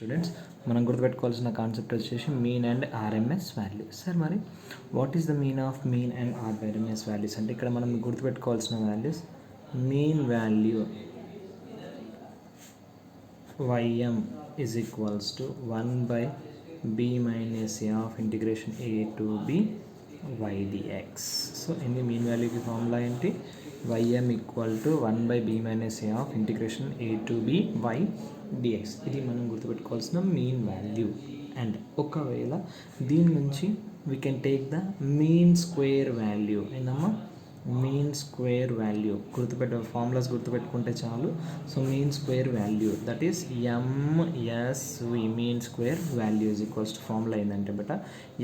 Students మనం గుర్తుపెట్టుకోవాల్సిన concept వచ్చేసి mean and RMS values. Sir మరి what is the mean of mean and RMS values అంటే ఇక్కడ మనం గుర్తుపెట్టుకోవాల్సిన values mean value ym is equals to 1 by b minus a of integration a to b y dx. So ఎన్ని mean వాల్యూకి formula ఏంటి? ym equal to 1 by b minus a of integration a to b y dx. ఇది మనం గుర్తుపెట్టుకోవాల్సిన mean value. And ఒకవేళ దీని నుంచి we can take the mean square value. ఏందమ్మా? Mean square value formulas గుర్తుపెట్టుకుంటే చాలు. So mean square value that is MSV. Mean square value is equals to formula ఏంటంటే but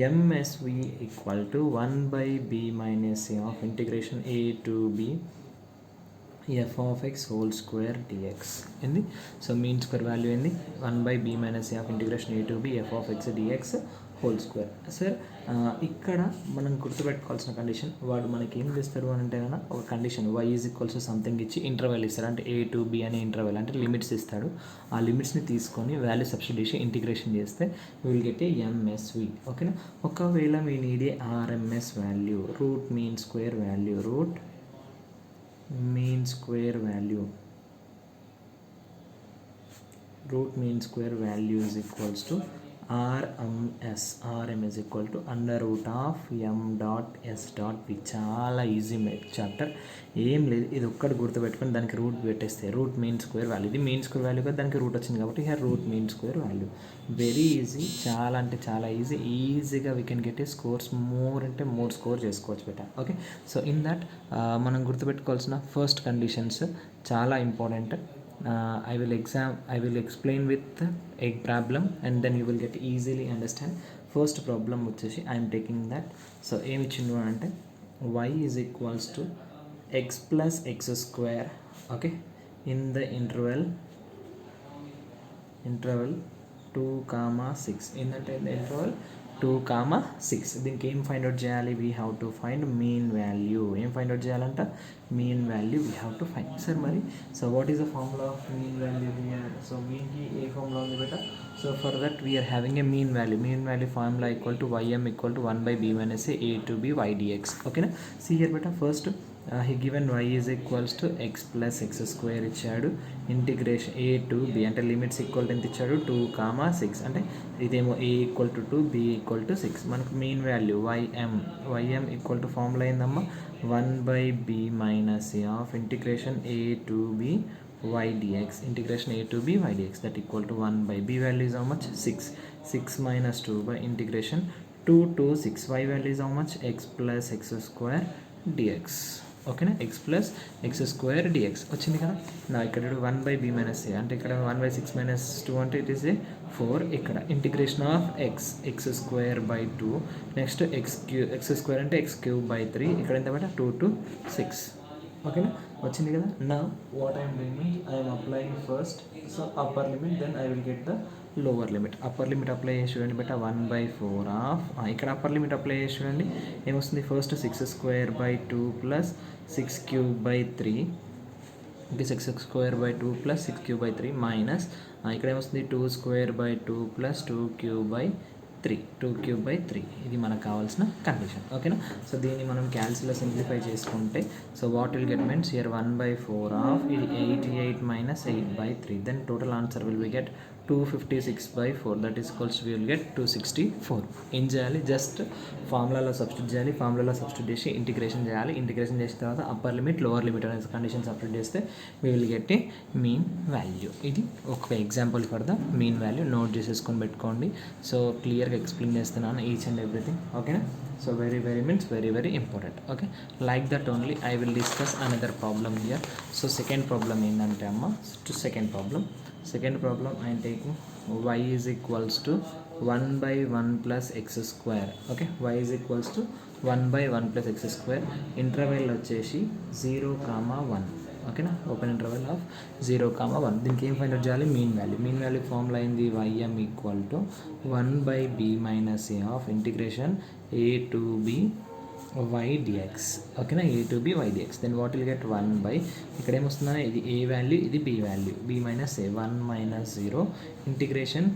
MSV equal to 1 by b minus a of integration a to b f of x whole square dx. ఏంది? So mean square value ఏంది? 1 by b minus a of integration a to b f of x dx whole square. Sir ఇక్కడ మనం గుర్తుపెట్టుకోవాల్సిన condition, వాడు మనకి ఏం చేస్తాడు అని అంటే కన్నా ఒక condition y is equals to something ఇచ్చి ఇంటర్వెల్ ఇస్తారు. అంటే a to b అనే ఇంటర్వెల్ అంటే లిమిట్స్ ఇస్తాడు. ఆ లిమిట్స్ని తీసుకొని వాల్యూ సబ్స్టిట్యూట్ చేసి ఇంటిగ్రేషన్ చేస్తే విల్ గెట్ ఏ ఎంఎస్వి. ఓకేనా? ఒకవేళ మీ నీడే RMS value root mean square value mean square value is equals to rm is equal to under root of m dot s dot p. చాలా easy chapter, ఏం లేదు. ఇది ఒక్కటి గుర్తుపెట్టుకొని దానికి రూట్ పెట్టేస్తే రూట్ మీన్ స్క్వేర్ వాల్యూ. ఇది mean square value కదా, దానికి రూట్ వచ్చింది కాబట్టి here root mean square value. Very easy, చాలా అంటే చాలా ఈజీగా we can get a scores. More అంటే మోర్ స్కోర్ చేసుకోవచ్చు బెట. ఓకే, సో ఇన్ దట్ మనం గుర్తుపెట్టుకోవాల్సిన ఫస్ట్ కండిషన్స్ చాలా important. I will explain with a problem and then you will get easily understand. First problem వచ్చేసి I am taking that. So ఏమి ఇచ్చిండు అంటే y is equals to x plus x square. Okay, in the interval 2, 6. ఏంటంటే in the interval 2, 6. దీనికి ఏం find out చేయాలి? We have to find mean value. ఏం find out చేయాలంట? Mean value we have to find. Sir మరి so what is the formula of mean value here? So మీన్కి ఏ ఫార్ములా ఉంది బేటా? So for that we're having a mean value formula equal to ym equal to 1 by b minus a to b y dx. ఓకేనా? See here beta, first he given y is equals to x plus x square ఇచ్చాడు. Integration a to b అంటే limits equal ఎంత ఇచ్చాడు? 2, 6. అంటే ఇదేమో a equal to 2, b equal to 6. మనకు mean value ym equal to formula ఏందమ్మా? 1 by b minus a of integration a to b y dx. integration a to b y dx that equal to 1 by b value is how much? 6 minus 2 by integration 2 to 6. y value is how much? x plus x square dx. ఓకేనా? X plus X square DX వచ్చింది కదా. నా ఇక్కడ 1 by b minus a అంటే ఇక్కడ 1 by 6 minus 2 అంటే it is a 4. ఇక్కడ integration of X square by 2. Next X square అంటే ఎక్స్ క్యూబ్ బై 3. ఇక్కడ ఎంత బట్ట 2 to 6. ఓకేనా? వచ్చింది కదా. నా what I'm doing, I'm applying first so upper limit, then I will get the lower limit. Upper limit apply చేసి చూడండి బట్ 1/4 ఆఫ్ ఇక్కడ అప్పర్ లిమిట్ అప్లై చేసి చూడండి ఏమొస్తుంది? First 6 square by 2 plus 6 cube by 3. ఇది 6 square by 2 plus 6 cube by 3 minus ఇక్కడ ఏమొస్తుంది? 2 square by 2 plus 2 cube by 3. ఇది మనకు కావాల్సిన కండిషన్. ఓకేనా? సో దీన్ని మనం క్యాల్సిలో సింప్లిఫై చేసుకుంటే so what will get means here 1/4 of ఇది 88 minus 8/3. Then total answer will we get 256/4. That is equals we will get 264. ఏం చేయాలి? జస్ట్ ఫార్ములాలో సబ్స్టిట్యూట్ చేయాలి. ఫార్ములాలో సబ్స్టిట్యూట్ చేసి ఇంటిగ్రేషన్ చేయాలి. ఇంటిగ్రేషన్ చేసిన తర్వాత అప్పర్ లిమిట్ లోవర్ లిమిట్ అనే కండిషన్ సబ్స్టిట్యూట్ చేస్తే we will get a mean value. ఇది ఒక example for the mean value. Note చేసేసుకొని పెట్టుకోండి. సో క్లియర్గా ఎక్స్ప్లెయిన్ చేస్తున్నాను ఈచ్ అండ్ ఎవ్రీథింగ్. ఓకేనా? So very important. Okay, like that only I will discuss another problem here. So second problem ఏంటంటే అమ్మ, second problem I am taking y is equals to 1 by 1 plus x square. Okay, y is equals to 1 by 1 plus x square. Interval వచ్చేసి 0, 1. ఓకేనా? Open interval of 0, 1. దీనికి ఏం find out చేయాలి? Mean value formula అయింది ym equal to 1 by b minus a of integration a to b y dx. ఓకేనా, a to b y dx. Then what will get 1 by ఇక్కడ ఏమొస్తుందా, ఇది a వాల్యూ, ఇది b వాల్యూ, b minus a, 1 minus 0 integration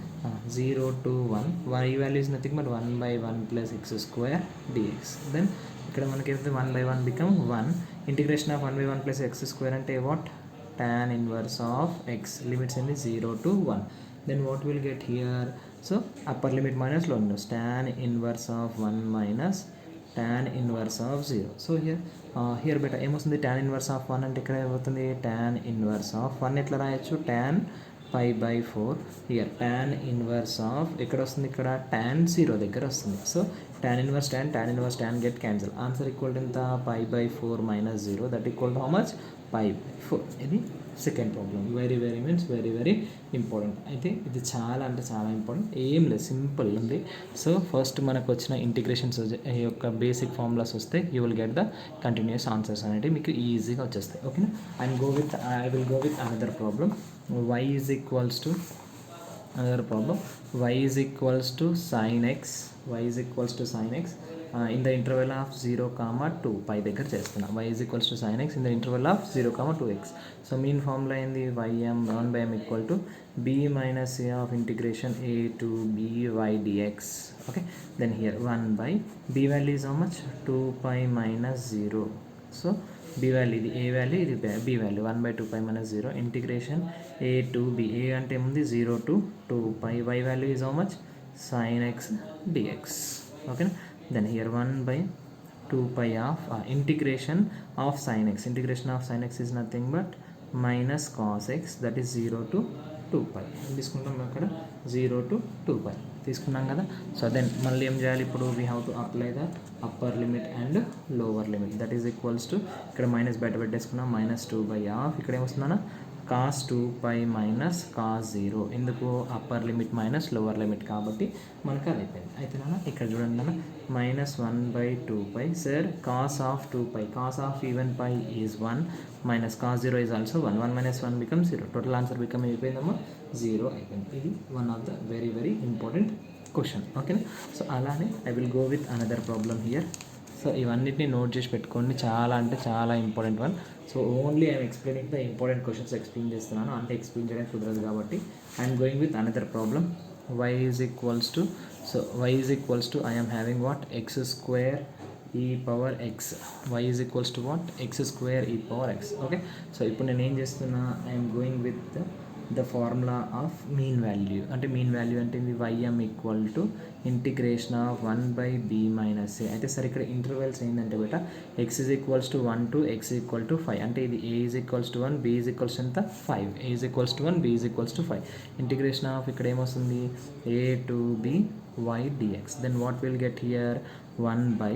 0 to 1, y value is nothing but 1 by 1 plus X square dx. Then ఇక్కడ మనకైతే 1 by 1 become 1, integration of 1 by 1 plus X square అంటే what, tan inverse of x, limits ఏంటి 0 to 1. Then what we'll get here, so upper limit minus lower limit, tan inverse of 1 minus tan inverse of 0. So here beta ఏమొస్తుంది, tan inverse of 1 అంటే ఇక్కడ ఏమవుతుంది, tan inverse of 1 ఎట్లా రాయొచ్చు, tan pi by 4. Here tan inverse of ఎక్కడ వస్తుంది, ఇక్కడ tan 0 దగ్గర వస్తుంది. So tan inverse tan get cancel, answer equal to ఎంత, pi by 4 minus 0, that equal to how much, pi by 4. ఇది second problem. Very very important. అయితే ఇది చాలా అంటే చాలా ఇంపార్టెంట్, ఏం లేదు, సింపుల్ ఉంది. సో ఫస్ట్ మనకు వచ్చిన ఇంటిగ్రేషన్స్ యొక్క బేసిక్ ఫార్ములాస్ వస్తే you will get the continuous answers అనేవి మీకు ఈజీగా వచ్చేస్తాయి. ఓకేనా, I will go with another problem. y is equals to another problem, y is equals to sin x, in the interval of 0, 2 pi దగ్గర చేస్తున్నా. y is equals to sin x in the interval of 0, 2x. So mean formula ఏంది, ym 1 by m equal to b minus a of integration a to b y dx. okay, then here 1 by b value is how much, 2 pi minus 0. So b value, ఇది a వాల్యూ, ఇది b value, 1 by 2 pi minus 0 integration a to b, a అంటే ఏముంది 0 to 2 pi, y value is how much, sin x dx. ఓకేనా, then here 1 by 2 pi of integration of sin x is nothing but minus cos x, that is 0 to 2 pi తీసుకుంటాం. అక్కడ 0 to 2 pi తీసుకున్నాం కదా. So then మళ్ళీ ఏం చేయాలి, ఇప్పుడు we have to apply the upper limit and lower limit, that is equals to, ఇక్కడ minus బయట పెట్టేసుకున్నాం, minus 2 by half, ఇక్కడ ఏమొస్తుందన్నా cos 2 pi minus cos 0, ఎందుకు upper limit minus lower limit కాబట్టి మనకు అది అయిపోయింది. అయితే నాన్న ఇక్కడ చూడండి నాన్న, minus 1 by 2 pi, sir cos of 2 pi, cos of even pi is 1 minus cos 0 is also 1, 1 minus 1 becomes 0, total answer become అయిపోయిందమ్మా 0 అయిపోయింది. ఇది one of the very important question. ఓకేనా, సో అలానే I will go with another problem here. So ఇవన్నిటిని note చేసి పెట్టుకోండి, చాలా అంటే చాలా important one. So only I'm explaining the important questions explain చేస్తున్నాను, అంటే ఎక్స్ప్లెయిన్ చేయడానికి కుదరదు కాబట్టి I'm going with another problem. y is equals to I am having what, x square e power x, y is equals to what, x square e power x. Okay, so ఇప్పుడు నేను ఏం చేస్తున్నా, I'm going with the formula of mean value. అంటే mean value అంటే ఇది ym equal to integration of 1 by b minus a. అయితే సరే ఇక్కడ ఇంటర్వెల్స్ ఏంటంటే బేట, x is equals to 1 to x equal to 5, అంటే ఇది a is equals to 1, b is equals to ఎంత 5, a is equals to 1, b is equals to 5. Integration of ఇక్కడ ఏమొస్తుంది, a to b y dx. then what we'll get here, 1 by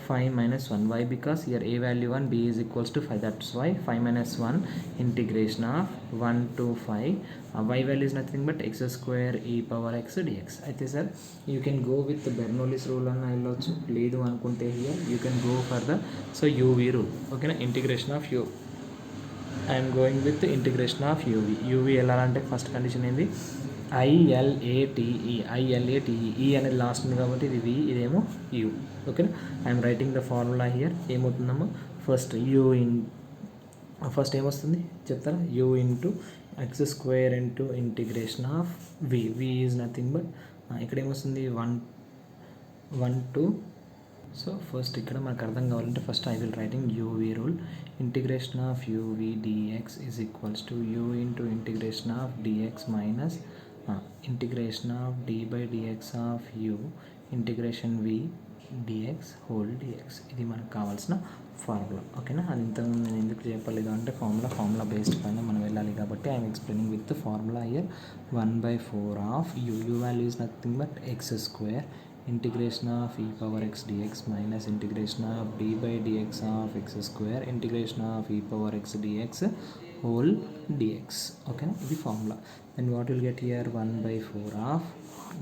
5 minus 1, why, because here a value 1, b is equals to 5, that's why 5 minus 1 integration of 1 to 5, y value is nothing but x square e power x dx. అయితే sir you can go with Bernoulli's rule అన్న వెళ్ళొచ్చు, లేదు అనుకుంటే here you can go for the UV rule. ఓకేనా, integration of u, I'm going with integration of UV ఎలా అంటే first condition ఏంది, ILATE ఈ అనేది లాస్ట్ ఉంది కాబట్టి ఇది v, ఇదేమో u. ఓకేనా, I'm writing the formula here. ఏమవుతుందమ్మా, ఫస్ట్ ఏమొస్తుంది చెప్తారా, u into x square into integration of v is nothing but ఇక్కడ ఏమొస్తుంది 1 to. సో ఫస్ట్ ఇక్కడ మనకు అర్థం కావాలంటే first I will writing UV rule. Integration of UV DX is equals to u into integration of DX minus integration of d by dx of u integration v dx whole dx. ఇది మనకు కావాల్సిన formula. ఓకేనా, అది ఇంతకుముందు నేను ఎందుకు చెప్పలేదు అంటే ఫార్ములా బేస్డ్ పైన మనం వెళ్ళాలి కాబట్టి I'm explaining with formula here. 1/4 of u value is nothing but X square integration of e power x dx minus integration of d by dx of x square integration of e power x dx whole dx. ఓకేనా, ఇది formula. Then what will get here 1/4 of,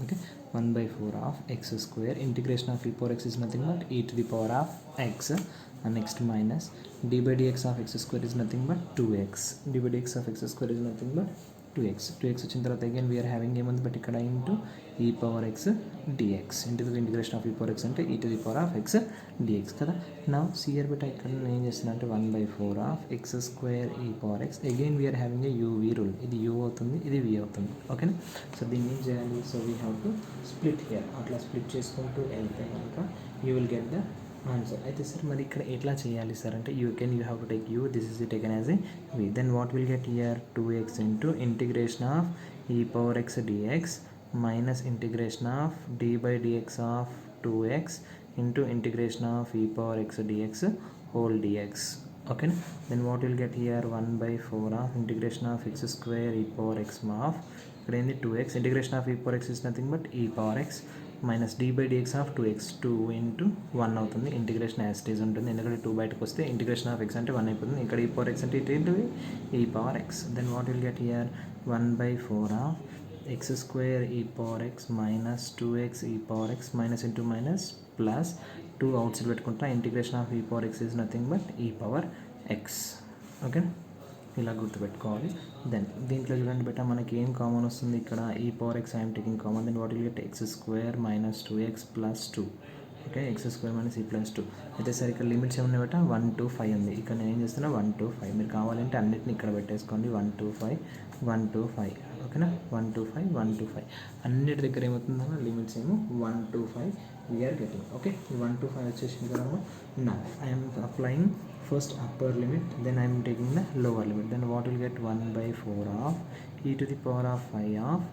okay, 1/4 of X square integration of e power x is nothing but e to the power of x, and next minus d by dx of x square is nothing but 2x, d by dx of x square is nothing but 2x వచ్చిన తర్వాత again we're having ఏముంది but ఇక్కడ into e power X DX into the integration of e power X అంటే e to the power of X DX కదా. నా CR but ఇక్కడ నేను ఏం చేస్తున్నా అంటే 1/4 of X square e power X again we're having a UV rule. ఇది U అవుతుంది, ఇది వి అవుతుంది. ఓకేనా. సో దీన్ని ఏం చేయాలి, so we have to split here. అట్లా స్ప్లిట్ చేసుకుంటూ వెళ్తే కనుక you will get the answer. అయితే సార్ మరి ఇక్కడ ఎట్లా చేయాలి సార్ అంటే you have to take U, this is taken as a V. Then what will get here 2x into integration of e power X dx minus integration of d by dx of 2x into integration of e power x dx whole dx. Okay, then what will get here 1/4 of integration of x square e power x of ఇక్కడ ఏంది 2x integration of e power x is nothing but e power x minus d by dx of 2x 2 into 1 అవుతుంది. Integration as it is ఉంటుంది, ఎందుకంటే 2 బయటకు వస్తే integration of x అంటే 1 అయిపోతుంది. ఇక్కడ e power x అంటే ఇటు ఏంటివి e power x. Then what will get here 1/4 of x square e power x minus 2x e power x minus into minus plus 2 outside పెట్టుకుంటా. Integration of e power x is nothing but e power x. Okay, ఇలా గుర్తుపెట్టుకోవాలి. Then దీంట్లో చూడండి బెట మనకి ఏం common వస్తుంది, ఇక్కడ e power x I'm taking common. Then what will get x square minus 2x plus 2. Okay, x square minus e plus 2 అయితే sir ఇక్కడ లిమిట్స్ ఏమన్నా బెట 1 to 5 ఉంది. ఇక్కడ నేను ఏం చేస్తున్నా 1 to 5. మీరు కావాలంటే అన్నిటిని ఇక్కడ పెట్టేసుకోండి 1 to 5 1 to 5. ఓకేనా, 1 to 5 1 to 5 అన్నిటి దగ్గర ఏమవుతుందన్న లిమిట్స్ ఏమో 1 to 5 we are getting. Okay, 1 to 5 వచ్చేసింది కదా. నా I'm applying first upper limit, then I am taking the lower limit. Then what will get 1/4 of e to the power of 5 of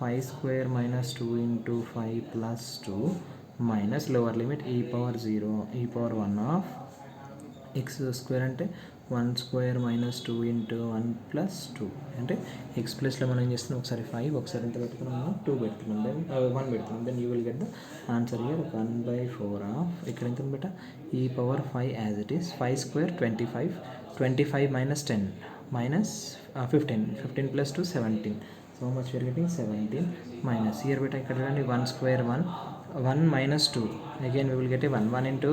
5 square minus 2 into 5 plus 2 minus lower limit e power 0 e power 1 of x square అంటే 1 square minus 2 into 1 plus 2 అంటే x ప్లస్లో మనం ఏం చేస్తున్నాం, ఒకసారి 5 ఒకసారి ఎంత పెట్టుకున్నాము 2 పెడుతున్నాం, దెన్ 1 పెడుతున్నాం. Then you will get the answer here 1/4 of ఇక్కడ ఎంత బెట ఈ power 5 as it is 5 square 25 minus 10 minus 15 plus 2 17. So much we're getting 17 minus here బెట ఇక్కడ చూడండి 1 square 1 minus 2 again we will get a 1 into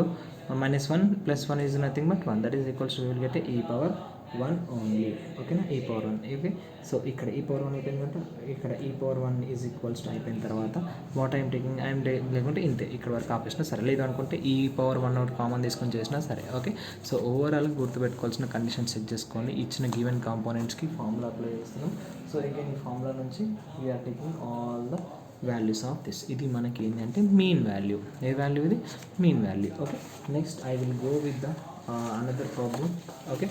minus 1 plus 1 is nothing but 1, that is equals to we will get a e power 1 only. ఓకేనా, e power 1. Okay, so ఇక్కడ e power 1 అయిపోయిందంటే ఇక్కడ e power 1 is equals to అయిపోయిన తర్వాత what I'm taking లేకుంటే ఇంతే ఇక్కడ వరకు ఆపేసినా సరే, లేదు అనుకుంటే ఈ పవర్ 1 ఒకటి కామన్ తీసుకొని చేసినా సరే. ఓకే, సో ఓవరాల్గా గుర్తుపెట్టుకోవాల్సిన కండిషన్ సెట్ చేసుకొని ఇచ్చిన గివెన్ కాంపోనెంట్స్కి ఫార్ములా అప్లై చేస్తున్నాం. సో అగైన్ ఈ ఫార్ములా నుంచి we are taking all the values of this. ఇది మనకి ఏంటంటే మీన్ వాల్యూ. ఏ వాల్యూ ఇది? Mean value. Okay, next I will go with the another problem. Okay,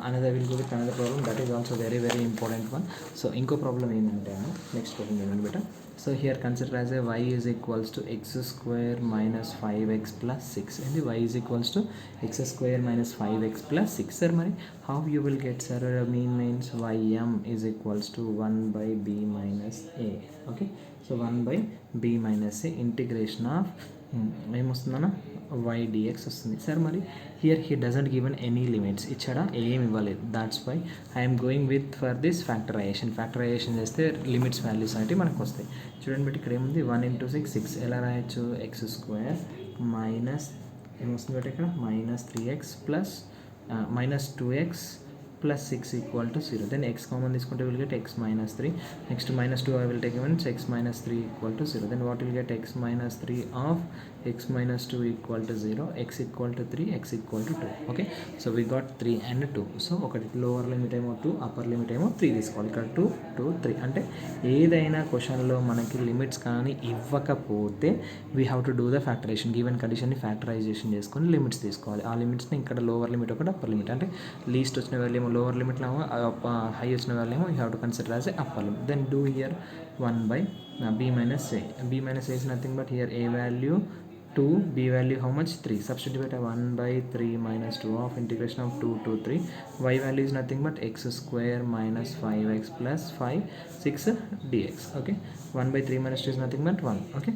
another will go with another problem that is also very very important one. So ఇంకో problem ఏంటంటే next problem ఏంటంటే బెట, so here consider as a y is equals to x square minus 5x plus 6 and y is equals to x square minus 5x plus 6. Sir మరి how you will get, sir? Mean means ym is equals to 1/b minus a. Okay, so 1/b minus a integration of ఏమొస్తుందన్న y dx వస్తుంది. Sir మరి here he doesn't given any limits, ఇచ్చాడా ఏమి ఇవ్వలేదు. That's why I'm going with for this factorization చేస్తే limits values అనేవి మనకు వస్తాయి. చూడండి బట్టి ఇక్కడ ఏముంది 1 into 6 ఎలా రాయొచ్చు, ఎక్స్ స్క్వేర్ మైనస్ ఏమొస్తుంది బట్టి ఇక్కడ minus 3x plus minus 2x plus 6 equal to 0. Then x common తీసుకుంటే will get x minus 3. Next minus 2 I will take even x minus 3 equal to 0. Then what will get x minus 3 of x minus 2 equal to 0, x equal to 3, x equal to 2. Okay, so we got 3 and 2. So ఒకటి lower limit ఏమో 2, upper limit ఏమో 3 తీసుకోవాలి. ఇక్కడ 2 2 3 అంటే ఏదైనా క్వశ్చన్లో మనకి limits కానీ ఇవ్వకపోతే we have to do the factorization. Given కండిషన్ని ఫ్యాక్టరైజేషన్ చేసుకొని లిమిట్స్ తీసుకోవాలి. ఆ లిమిట్స్ని ఇక్కడ లోవర్ లిమిట్ ఒకటి అప్పర్ లిమిట్, అంటే లీస్ట్ వచ్చిన వాల్యూ ఏమో లోవర్ లిమిట్లో హై వచ్చిన వాల్యూ ఏమో you have to consider as a upper limit. Then do here 1/b minus a. b minus a is nothing but here a value 2, b value how much 3. Substitute 1/3 minus 2 of integration of 2 to 3. y value is nothing but x square minus 5x plus 5 6 dx. Okay, 1/3 minus 2 is nothing but 1. Okay,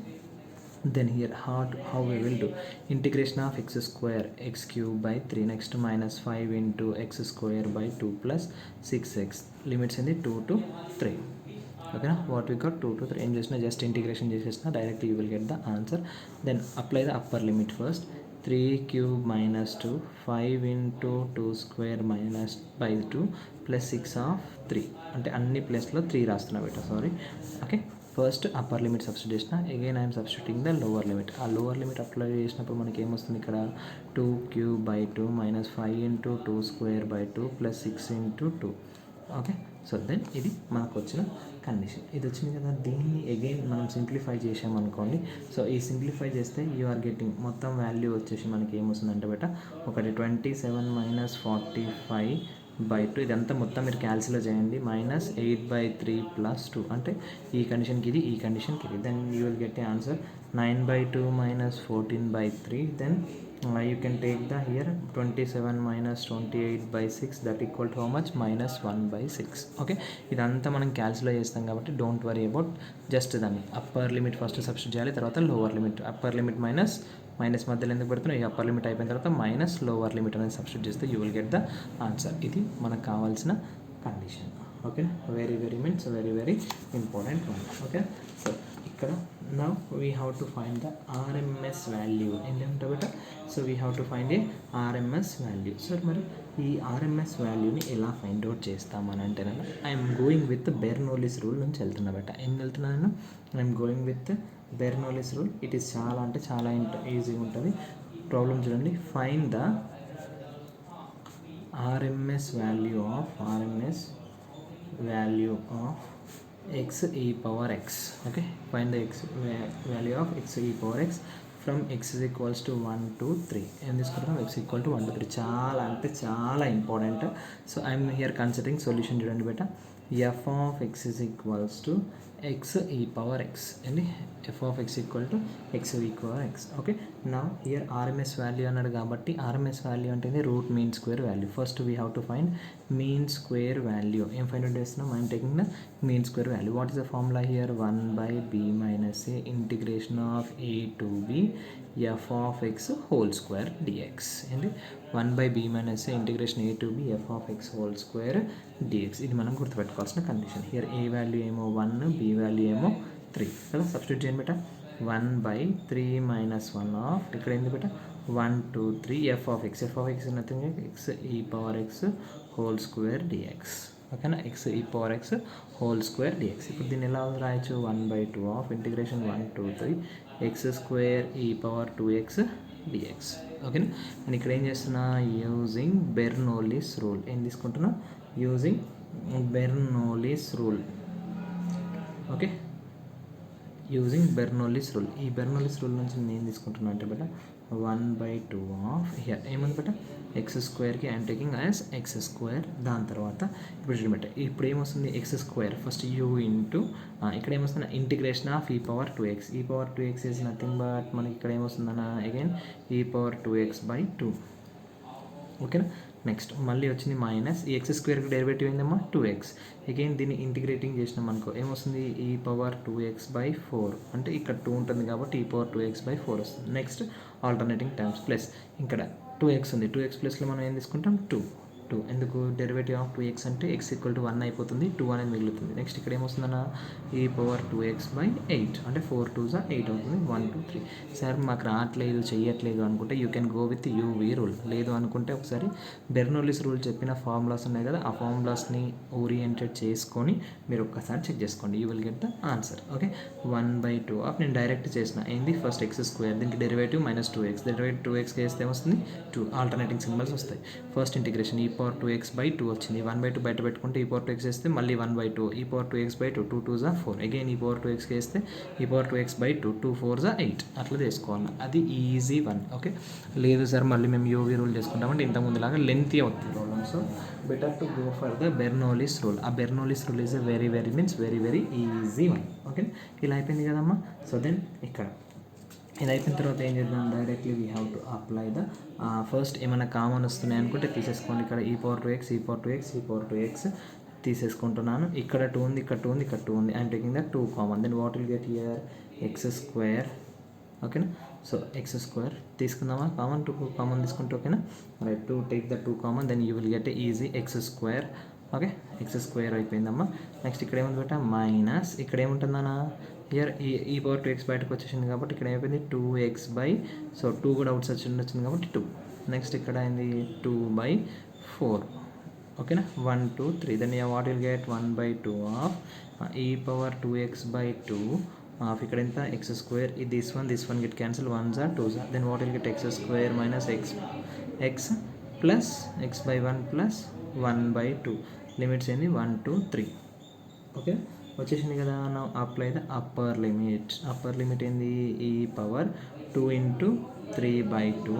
then here how we will do integration of x square x cube by 3. Next minus 5 into x square by 2 plus 6x. Limits in the 2 to 3. Okay, what we got 2 to 3 ఏం చేసినా just integration చేసేసిన direct you will get the answer. Then apply the upper limit first. 3 cube minus 2 5 into 2 square minus by 2 plus 6 of 3 అంటే అన్ని ప్లేస్లో 3 రాస్తున్నా బేట sorry. Okay, first upper limit substitute చేసిన, again I'm substituting the lower limit. ఆ lower limit apply చేసినప్పుడు మనకి ఏమొస్తుంది ఇక్కడ 2³/2 minus 5 into 2²/2 plus 6 into 2. Okay, so then ఇది మనకు వచ్చిన కండిషన్. ఇది వచ్చింది కదా, దీన్ని అగైన్ మనం సింప్లిఫై చేసామనుకోండి. సో ఈ సింప్లిఫై చేస్తే యూ ఆర్ గెట్టింగ్ మొత్తం వాల్యూ వచ్చేసి మనకి ఏమొస్తుందంటే బేట ఒకటి 27 మైనస్ 45/2 ఇదంతా మొత్తం మీరు క్యాల్సిలో చేయండి, మైనస్ 8/3 ప్లస్ 2 అంటే ఈ కండిషన్కి ఇది, ఈ కండిషన్కి ఇది. Then you will get a answer 9/2 minus 14/3. Then you can take the here 27 minus 28/6 that equal to how much minus 1/6. Okay, ఇదంతా మనం క్యాల్సిలో చేస్తాం కాబట్టి డోంట్ వరీ అబౌట్, జస్ట్ దాన్ని అప్పర్ లిమిట్ ఫస్ట్ సబ్స్టిట్యూట్ చేయాలి, తర్వాత lower limit. Upper limit minus మధ్యలో ఎందుకు పెడుతున్నాం, ఈ అప్పర్ లిమిట్ అయిపోయిన తర్వాత మైనస్ లోవర్ లిమిట్ అనేది సబ్స్టిట్యూట్ చేస్తే you will get the answer. ఇది మనకు కావాల్సిన condition. Okay, very very important one. Okay, so ఇక్కడ now we have to find the RMS value ఏంటంటే బేట, so we have to find a RMS value. Sir మరి ఈ RMS వాల్యూని ఎలా ఫైండ్ అవుట్ చేస్తామని అంటే నేను I'm going with Bernoulli's rule నుంచి వెళ్తున్నా బేట. ఏం వెళ్తున్నా నేను, I'm going with Bernoulli's rule. It is చాలా అంటే చాలా ఈజీగా ఉంటుంది. ప్రాబ్లం చూడండి, find the RMS value of x e power x. Okay, find the value of x e power x from x is equals to 1 to 3. ఏం తీసుకుంటాం, x equal to 1 to 3. చాలా అంటే చాలా important. So I'm here considering solution చూడండి బేట. f of x is equals to x e power x అండి, f of x equal to x e power x. Okay, నా here RMS value అన్నాడు కాబట్టి RMS value అంటే route mean square value. First we have to find mean square value. ఏం find out చేస్తున్నాం, I'm taking the mean square value. What is the formula here, 1/b minus a integration of a to b f of x whole square dx. ఏంటి, 1/b minus a integration a to b f of x whole square dx. ఇది మనం గుర్తుపెట్టుకోవాల్సిన condition. Here a value ఏమో 1, b value ఏమో 3 కదా. Substitute చేయండి బేట, 1/3 minus 1 of ఇక్కడ ఏంది బేట 1 2 3 f of x nothing x e power x whole square dx. ఓకేనా, x e power x whole square dx. ఇప్పుడు దీన్ని ఎలా రాయొచ్చు, 1/2 of integration 1 2 3 x square e power 2x dx. ఓకేనా, నేను ఇక్కడ ఏం చేస్తున్నా, యూజింగ్ బెర్నౌల్లీస్ రూల్. ఏం తీసుకుంటున్నా, using Bernoulli's rule. Okay, using Bernoulli's rule. ఈ బెర్నౌల్లీస్ రూల్ నుంచి నేను ఏం తీసుకుంటున్నా అంటే బేట 1/2 ఆఫ్ హియర్ ఏముంది బేట ఎక్స్ స్క్వేర్కి I'm taking as x square. దాని తర్వాత ఇప్పుడు చూడబెట్ట, ఇప్పుడు ఏమొస్తుంది x square first u into ఇక్కడ ఏమొస్తుంది integration of e power 2x. e power 2x is nothing but మనకి ఇక్కడ ఏమొస్తుందన్న అగైన్ e power 2x/2. ఓకేనా, నెక్స్ట్ మళ్ళీ వచ్చింది మైనస్ ఈ ఎక్స్ స్క్వేర్కి డెరివేటివ్ ఏందమ్మా 2x. అగైన్ దీన్ని ఇంటిగ్రేటింగ్ చేసినాం అనుకో ఏమొస్తుంది e power 2x/4 అంటే ఇక్కడ 2 ఉంటుంది కాబట్టి e power 2x/4 వస్తుంది. నెక్స్ట్ ఆల్టర్నేటింగ్ టర్మ్స్ ప్లస్ ఇక్కడ 2x ఉంది, 2x ప్లస్లో మనం ఏం తీసుకుంటాం 2 ఎందుకు డెరివేటివ్ ఆఫ్ 2x అంటే x ఈక్వల్ టు 1 అయిపోతుంది, 2 అనేది మిగులుతుంది. నెక్స్ట్ ఇక్కడ ఏమొస్తుందన్న e power 2x/8 అంటే 4 2s 8 అవుతుంది, 1 2 3. సార్ మాకు రావట్లేదు చెయ్యట్లేదు అనుకుంటే you can go with UV rule. లేదు అనుకుంటే ఒకసారి బెర్నౌల్లీస్ రూల్ చెప్పిన ఫార్ములాస్ ఉన్నాయి కదా, ఆ ఫార్ములాస్ని ఓరియంటెడ్ చేసుకొని మీరు ఒక్కసారి చెక్ చేసుకోండి, you will get the answer. Okay, 1/2 of నేను డైరెక్ట్ చేసిన ఏంది ఫస్ట్ ఎక్స్ స్క్వేర్, దీనికి డెరివేటివ్ -2x, డెరివేటివ్ 2x వేస్తే ఏమొస్తుంది 2, ఆల్టర్నేటింగ్ సింబల్స్ వస్తాయి. First integration e power 2x/2 వచ్చింది, 1/2 బయట పెట్టుకుంటే e power 2x వేస్తే మళ్ళీ 1/2 e power 2x/2 2 2s 4 again e power 2x వేస్తే e power 2x/2 2 4s 8 అట్లా చేసుకోవాలి. అది ఈజీ వన్. ఓకే, లేదు సార్ మళ్ళీ మేము యూవీ రూల్ చేసుకుంటామంటే ఇంతకుముందులాగా లెంతీ అవుతుంది problem. So better to go for the Bernoulli's rule. ఆ Bernoulli's rule is very easy one. Okay, ఇలా అయిపోయింది కదమ్మా. సో దెన్ ఇక్కడ ఇది అయిపోయిన తర్వాత ఏం చేద్దాం, directly we have to apply the first ఏమైనా కామన్ వస్తున్నాయి అనుకుంటే తీసేసుకోండి. ఇక్కడ e power 2x తీసేసుకుంటున్నాను. ఇక్కడ 2 ఉంది, ఇక్కడ 2 ఉంది, ఇక్కడ 2 ఉంది. I'm taking the 2 common. Then what will get here x square. ఓకేనా, సో ఎక్స్ స్క్వేర్ తీసుకుందామా, కామన్ 2 కామన్ తీసుకుంటే. ఓకేనా, right, 2 take the 2 common, then you will get easy x square. Okay, x square అయిపోయిందమ్మా. నెక్స్ట్ ఇక్కడ ఏముంది బేట minus ఇక్కడ ఏముంటుందన్నా here ఈ power 2x బయటకు వచ్చేసింది కాబట్టి ఇక్కడ అయిపోయింది 2x సో 2 కూడా అవుట్ సైడ్ వచ్చింది కాబట్టి 2. నెక్స్ట్ ఇక్కడ అయింది 2/4. ఓకేనా 1 2 3 then what will get 1 by 2 of e power 2x by 2 of ఇక్కడ ఎంత x square this one get cancel 1s are 2s are then what will get x square minus x plus x by 1 plus 1 by 2 limits ఏంది 1 2 3 okay వచ్చేసింది కదా. నా apply the upper limit ఏంది ఈ power 2 into 3 by 2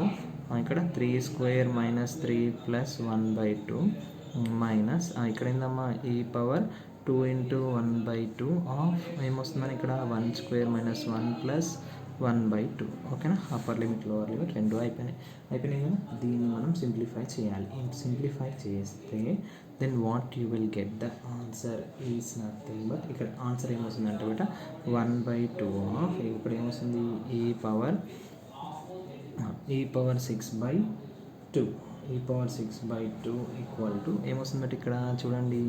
ఇక్కడ 3 square minus 3 plus 1 by 2 minus ఇక్కడ ఏందమ్మా ఈ పవర్ 2 ఇంటూ 1 బై 2 ఆఫ్ ఏమొస్తుందని ఇక్కడ 1 స్క్వేర్ మైనస్ 1 ప్లస్ 1 by 2 ఓకేనా. అప్పర్ లిమిట్ లోవర్ లిమిట్ రెండు అయిపోయినాయి కదా. దీన్ని మనం సింప్లిఫై చేయాలి. సింప్లిఫై చేస్తే then what you will get the answer is nothing but ఇక్కడ ఆన్సర్ ఏమొస్తుందంటే బేట 1 by 2 ఆఫ్ ఇప్పుడు ఏమొస్తుంది e power 6 by 2 6 by 2 equal to ఏమొస్తుంది బట్ ఇక్కడ చూడండి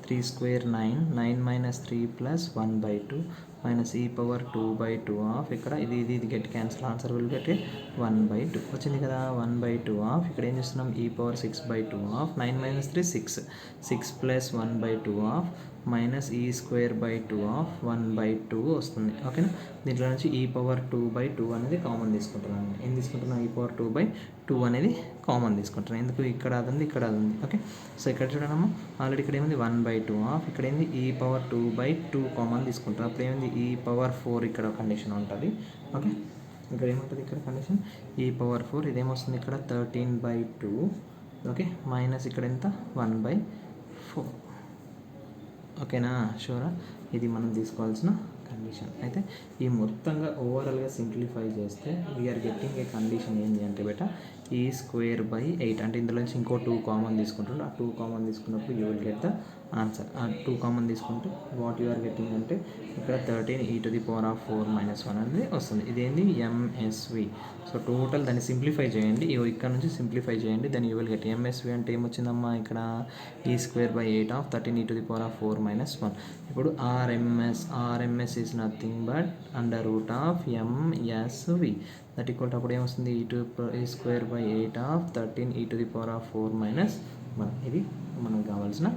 3 square 9 minus 3 plus 1 by 2 minus e power 2 by 2 of ఇక్కడ ఇది get cancel answer will get 1 by 2 వచ్చింది కదా. 1 by 2 ఆఫ్ ఇక్కడ ఏం చేస్తున్నాం ఈ power 6 by 2 of 9 minus 3 6 plus 1 by 2 of minus ఈ స్క్వేర్ బై 2 ఆఫ్ 1 by 2 వస్తుంది ఓకేనా. దీంట్లో నుంచి ఈ పవర్ 2 by 2 అనేది కామన్ తీసుకుంటున్నాను. ఏం తీసుకుంటున్నాను ఈ పవర్ 2 by 2 అనేది కామన్ తీసుకుంటున్నాను. ఎందుకు ఇక్కడ అది ఉంది ఓకే. సో ఇక్కడ చూడమ్మా ఆల్రెడీ ఇక్కడ ఏముంది 1 by 2 ఆఫ్ ఇక్కడ ఏంది ఈ పవర్ 2 by 2 కామన్ తీసుకుంటాం. అప్పుడు ఏమైంది ఈ పవర్ 4 ఇక్కడ కండిషన్ ఉంటుంది ఓకే. ఇక్కడ ఏముంటుంది ఇక్కడ కండిషన్ ఈ పవర్ 4 ఇదేమొస్తుంది ఇక్కడ 13 by 2 ఓకే మైనస్ ఇక్కడ ఎంత 1 by 4 ఓకేనా. షూరా ఇది మనం తీసుకోవాల్సిన కండిషన్. అయితే ఈ మొత్తంగా ఓవరాల్గా సింప్లిఫై చేస్తే వీఆర్ గెట్టింగ్ ఏ కండిషన్ ఏంటి అంటే బేట ఈ స్క్వేర్ బై 8 అంటే ఇందులో నుంచి ఇంకో 2 కామన్ తీసుకుంటాడు. ఆ 2 కామన్ తీసుకున్నప్పుడు you will get the answer. ఆ 2 కామన్ తీసుకుంటే వాట్ యు ఆర్ గెట్టింగ్ అంటే ఇక్కడ 13 e⁴ అనేది వస్తుంది. ఇదేంది ఎంఎస్వి. సో టోటల్ దాన్ని సింప్లిఫై చేయండి. ఇక్కడ నుంచి సింప్లిఫై చేయండి then you will get MSV అంటే ఏమొచ్చిందమ్మా ఇక్కడ ఈ స్క్వేర్ బై 8 ఆఫ్ 13 e⁴ ఇప్పుడు RMS is nothing but under root of MSV that equal అప్పుడు ఏమొస్తుంది ఈ స్క్వేర్ బై 8 ఆఫ్ 13 e⁴ ఇది మనకు కావాల్సిన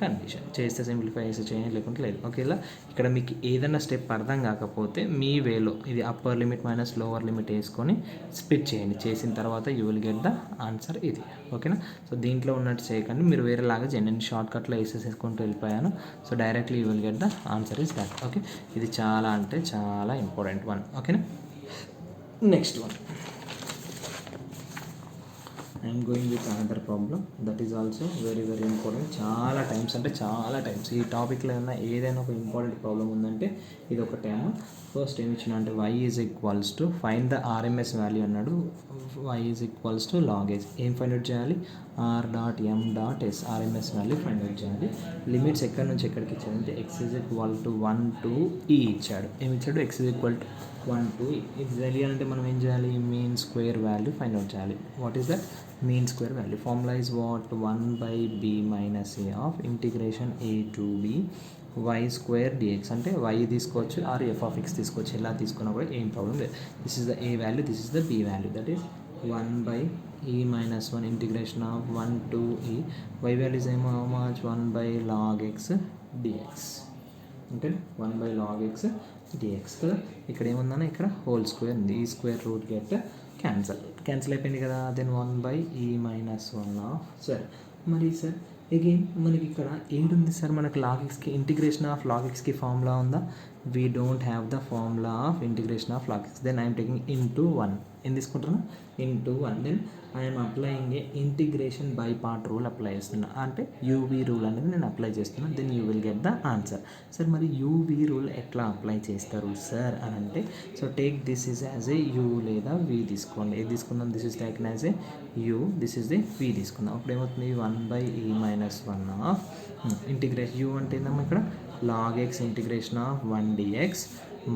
కండిషన్. చేస్తే సింప్లిఫై చేస్తే చేయండి లేకుంటే లేదు. ఓకేలా ఇక్కడ మీకు ఏదైనా స్టెప్ అర్థం కాకపోతే మీ వేలో ఇది upper limit minus lower limit వేసుకొని స్ప్లిట్ చేయండి. చేసిన తర్వాత you will get the answer ఇది ఓకేనా. సో దీంట్లో ఉన్నట్టు చేయకండి, మీరు వేరేలాగా చేయండి. నేను షార్ట్ కట్లో వేసేసుకుంటూ వెళ్ళిపోయాను. So directly you will get the answer is that okay. ఇది చాలా అంటే చాలా ఇంపార్టెంట్ వన్ ఓకేనా. Next one I'm going with another problem that is also very important. చాలా టైమ్స్ ఈ టాపిక్లో ఏదైనా ఒక ఇంపార్టెంట్ ప్రాబ్లం ఉందంటే ఇది ఒక టైం. ఫస్ట్ ఏమి ఇచ్చిన అంటే y is equals to find the RMS value అన్నాడు. y is equals to log s ఏం ఫైండ్ అవుట్ చేయాలి r.m.s RMS value find out చేయాలి. లిమిట్స్ ఎక్కడి నుంచి ఎక్కడికి ఇచ్చాడంటే x is equal to 1 to e ఇచ్చాడు. ఏమి ఇచ్చాడు x is equal to 1 to e. ఇది తెలియాలంటే మనం ఏం చేయాలి mean square value find out చేయాలి. What is that mean square value formula is what 1 by b minus a of integration a to b y square dx అంటే y తీసుకోవచ్చు or F of x తీసుకోవచ్చు. ఎలా తీసుకున్నా కూడా ఏం problem లేదు. This is the a value this is the b value that is 1 by e minus 1 integration of 1 to e y values ఏమో much 1 by log x dx okay 1 by log x dx కదా. ఇక్కడ ఏముందన్నా ఇక్కడ whole square ఉంది. ఈ square root get cancel అయిపోయింది కదా. Then 1 by e minus 1 of sir మరి sir again మనకి ఇక్కడ ఏడుంది సార్ మనకు log xకి ఇంటిగ్రేషన్ ఆఫ్ log xకి ఫార్ములా ఉందా. We don't have the formula of integration of log x. Then I'm taking into 1 ఏం తీసుకుంటున్నా into 1. Then I'm applying a integration by part rule apply చేస్తున్నా అంటే యూవీ రూల్ అనేది నేను apply చేస్తున్నాను. Then you will get the answer. Sir మరి UV rule ఎట్లా apply చేస్తారు సార్ అని అంటే so take this is as a u లేదా వి తీసుకోండి. ఏది తీసుకుందాం this is taken as a u this is a v తీసుకుందాం. అప్పుడు ఏమవుతుంది 1 by e minus 1 of integration u అంటే ఏందమ్మా ఇక్కడ log x integration of 1 dx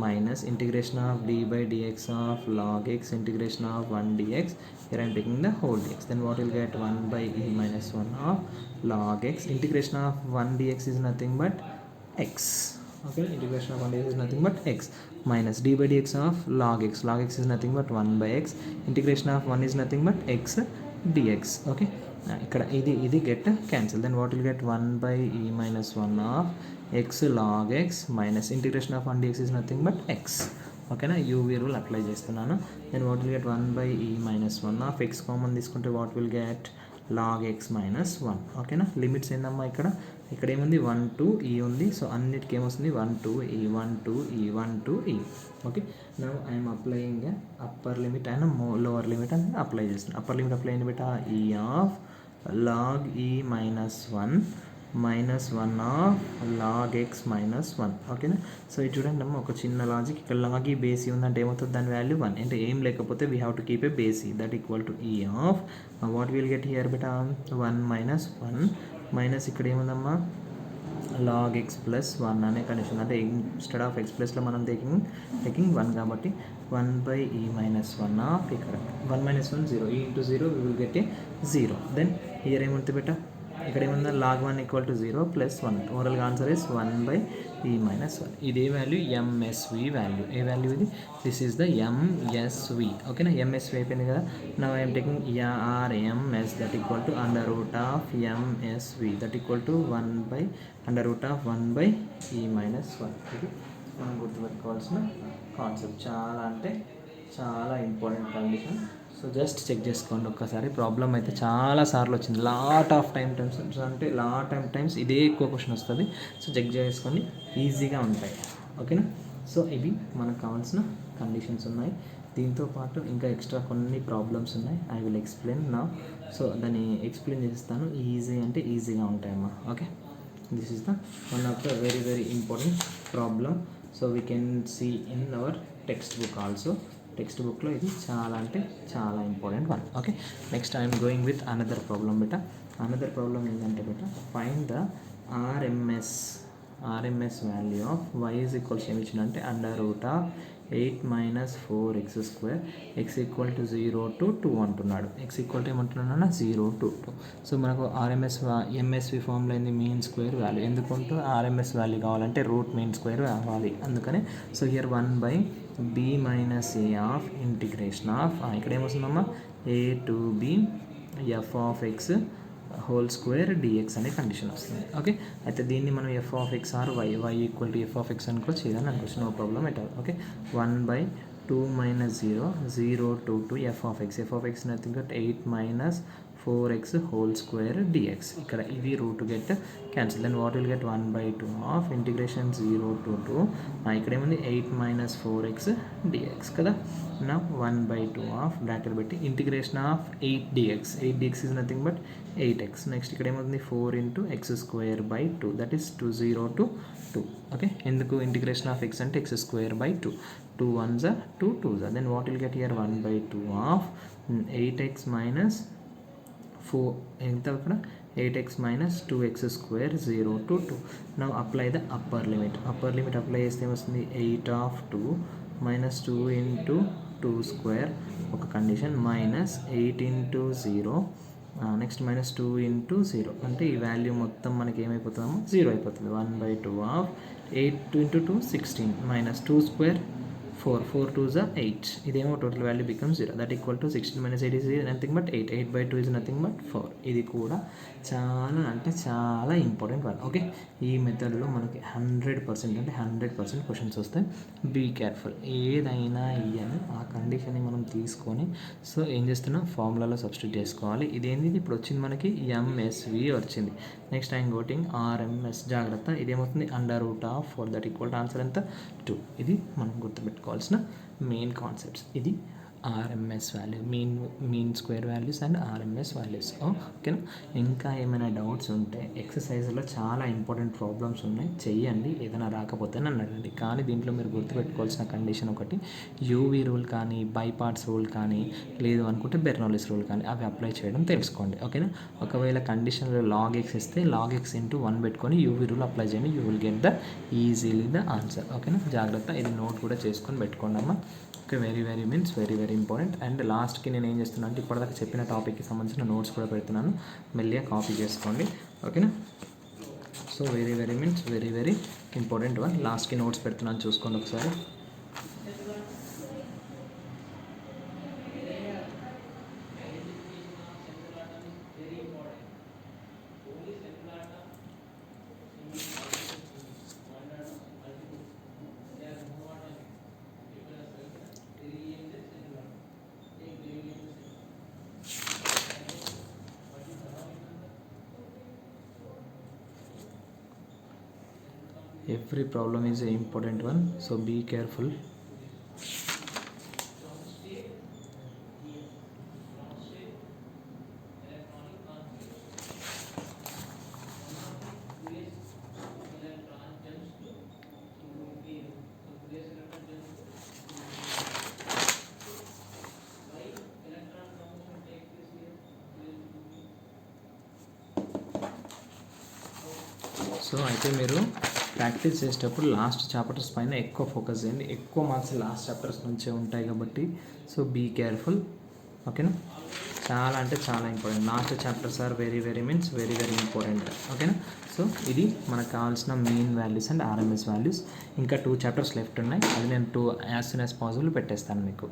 minus integration of d by dx of log x integration of 1 dx. Here I am taking the whole dx. Then what will get 1 by e minus 1 of log x. Integration of 1 dx is nothing but x. Okay, integration of 1 dx is nothing but x minus d by dx of log x. Log x is nothing but 1 by x. Integration of 1 is nothing but x dx. Okay, ఇక్కడ ఇది get cancel. Then what will get 1/e minus 1 of x log x minus integration of 1 dx is nothing but x. ఓకేనా, UV rule apply చేస్తున్నాను. Then what will get 1/e minus 1 of x common తీసుకుంటే what will get log x minus 1. ఓకేనా, limits ఏందమ్మా ఇక్కడ ఏముంది 1 to e ఉంది. So అన్నిటికీ ఏమొస్తుంది 1 to e 1 to e 1 to e. Okay, now I'm applying upper limit and lower limit అని apply చేస్తున్నాను. అప్పర్ లిమిట్ అప్లై అయింది beta e of log e minus 1 minus 1 of log x minus 1. ఓకేనా, so ఇది చూడండి అమ్మ ఒక చిన్న logic. ఇక్కడ log e బేస్ e ఉందంటే ఏమవుతుంది, దాని వాల్యూ 1. అంటే ఏం లేకపోతే we have to keep a base e that equal to e of what will get here beta 1 minus 1 minus ఇక్కడ ఏముందమ్మా log x plus 1 అనే కండిషన్. అంటే ఇన్స్టెడ్ ఆఫ్ x ప్లస్లో మనం టేకింగ్ 1 కాబట్టి 1/e minus 1 ఆఫ్ ఇక్కడ 1 minus 1 0 e into 0 we will get a 0. Then here ఏముంటుంది బెటా, ఇక్కడ ఏముందా log 1 ఈక్వల్ టు 0 ప్లస్ 1. ఓవరాల్గా ఆన్సర్ ఇస్ 1/e minus 1. ఇదే వాల్యూ ఎంఎస్వి వాల్యూ. ఏ వాల్యూ ఇది, దిస్ ఈస్ ద ఎంఎస్వి. ఓకేనా, ఎంఎస్వి అయిపోయింది కదా. Now I'm taking RMS that equal to under root of MSV that equal to 1/(1/e minus 1). ఇది మనం గుర్తుపెట్టుకోవాల్సిన కాన్సెప్ట్. చాలా అంటే చాలా important condition. So just check చేసుకోండి ఒక్కసారి. ప్రాబ్లం అయితే చాలా సార్లు వచ్చింది, లాట్ ఆఫ్ టైమ్స్ అంటే టైమ్స్ ఇదే ఎక్కువ క్వశ్చన్ వస్తుంది. సో చెక్ చేసుకొని ఈజీగా ఉంటాయి. ఓకేనా, సో ఇవి మనకు కావాల్సిన కండిషన్స్ ఉన్నాయి. దీంతో పాటు ఇంకా ఎక్స్ట్రా కొన్ని ప్రాబ్లమ్స్ ఉన్నాయి. ఐ విల్ ఎక్స్ప్లెయిన్ నా. సో దాన్ని ఎక్స్ప్లెయిన్ చేస్తాను. ఈజీ అంటే ఈజీగా ఉంటాయమ్మా. Okay, this is the one of the very very important problem. So we can see in our text book also. Text బుక్లో ఇది చాలా అంటే చాలా important one. Okay, next I'm going with another problem బెటా. Another problem ఏంటంటే బెటా, find the RMS value of y is equals ఏమి ఇచ్చిందంటే under root of 8 minus 4x square x equal to 0 to 2 అంటున్నాడు. x ఈక్వల్ టు ఏమంటున్నాడు 0 to 2. So మనకు MSV ఫామ్లో అయింది మీన్ స్క్వేర్ వాల్యూ. ఎందుకంటే ఆర్ఎంఎస్ వాల్యూ కావాలంటే రూట్ మీన్ స్క్వేర్ కావాలి. అందుకనే so here 1/b minus a of integration of ఇక్కడ ఏమొస్తుందమ్మా a to b f of x whole square dx అనే కండిషన్ వస్తుంది. ఓకే, అయితే దీన్ని మనం f of x or y equal to f of x అనుకోవచ్చు, ఏదని అనుకోవచ్చు, no problem at all. Okay, 1/2 minus 0 to 2 f of x nothing but 8 minus 4x whole square dx. ఇక్కడ ఇది root get cancel. Then what will get 1/2 of integration 0 to 2. ఇక్కడ ఏముంది 8 minus 4x dx కదా. నా 1/2 of bracket పెట్టి integration of 8 dx is nothing but 8x. Next ఇక్కడ ఏమవుతుంది 4 into x square by 2 that is 0 to 2. Okay, ఎందుకు integration of x అంటే x square by 2. 2 1s are 2 2s are. Then what will get here 1/2 of 8x minus 4 ఎంత ఇక్కడ 8x minus 2x square 0 to 2. Now apply the upper limit apply చేస్తే ఏమొస్తుంది 8 of 2 minus 2 into 2 square ఒక condition minus 8 into 0 next minus 2 into 0 అంటే ఈ value మొత్తం మనకి ఏమైపోతుందో 0 అయిపోతుంది. 1/2 of 8 into 2 16 minus 2 square 4 2s are 8. ఇదేమో total value becomes 0 that equal to 16 minus 8 is nothing but 8/2 is nothing but 4. ఇది కూడా చాలా అంటే చాలా ఇంపార్టెంట్ వన్. ఓకే, ఈ మెథడ్లో మనకి 100% అంటే 100% క్వశ్చన్స్ వస్తాయి. Be careful. ఏదైనా ఇయ్యని ఆ కండిషన్ని మనం తీసుకొని సో ఏం చేస్తున్నాం ఫార్ములాలో సబ్స్టిట్యూట్ చేసుకోవాలి. ఇదేంది ఇప్పుడు వచ్చింది మనకి ఎంఎస్వి వచ్చింది. Next I'm getting RMS. జాగ్రత్త, ఇదేమవుతుంది under root of 4 that equal to answer ఎంత 2. ఇది మనం గుర్తుపెట్టుకోవాల్సిన మెయిన్ కాన్సెప్ట్స్. ఇది RMS value, mean square values and RMS values. ఓకేనా, ఇంకా ఏమైనా డౌట్స్ ఉంటే ఎక్సర్సైజ్లో చాలా ఇంపార్టెంట్ ప్రాబ్లమ్స్ ఉన్నాయి, చెయ్యండి. ఏదైనా రాకపోతే నన్ను అడగండి. కానీ దీంట్లో మీరు గుర్తుపెట్టుకోవాల్సిన కండిషన్ ఒకటి, యూవీ రూల్ కానీ బైపార్ట్స్ రూల్ కానీ లేదు అనుకుంటే బెర్నౌలిస్ రూల్ కానీ అవి అప్లై చేయడం తెలుసుకోండి. ఓకేనా, ఒకవేళ కండిషన్లో log x ఇస్తే log x into 1 పెట్టుకొని యూవీ రూల్ అప్లై చేయండి. You will get the easily the answer. ఓకేనా, జాగ్రత్త, ఇది నోట్ కూడా చేసుకొని పెట్టుకోండి అమ్మా. Okay, very very important. And లాస్ట్కి నేను ఏం చేస్తున్నాను అంటే ఇప్పటిదాకా చెప్పిన టాపిక్కి సంబంధించిన నోట్స్ కూడా పెడుతున్నాను, మెల్లిగా కాపీ చేసుకోండి. ఓకేనా, so very very important one. లాస్ట్కి నోట్స్ పెడుతున్నాను, చూసుకోండి ఒకసారి. every problem is an important one, so be careful. So అయితే మీరు ప్రాక్టీస్ చేసేటప్పుడు లాస్ట్ చాప్టర్స్ పైన ఎక్కువ ఫోకస్ చేయండి, ఎక్కువ మార్క్స్ లాస్ట్ చాప్టర్స్ నుంచే ఉంటాయి కాబట్టి సో బీ కేర్ఫుల్. ఓకేనా, చాలా అంటే చాలా important. Last chapters are very means very important. ఓకేనా, సో ఇది మనకు కావాల్సిన mean values and RMS values. ఇంకా 2 చాప్టర్స్ లెఫ్ట్ ఉన్నాయి, అది నేను యాజ్ సూన్ యాజ్ పాసిబుల్ పెట్టేస్తాను మీకు.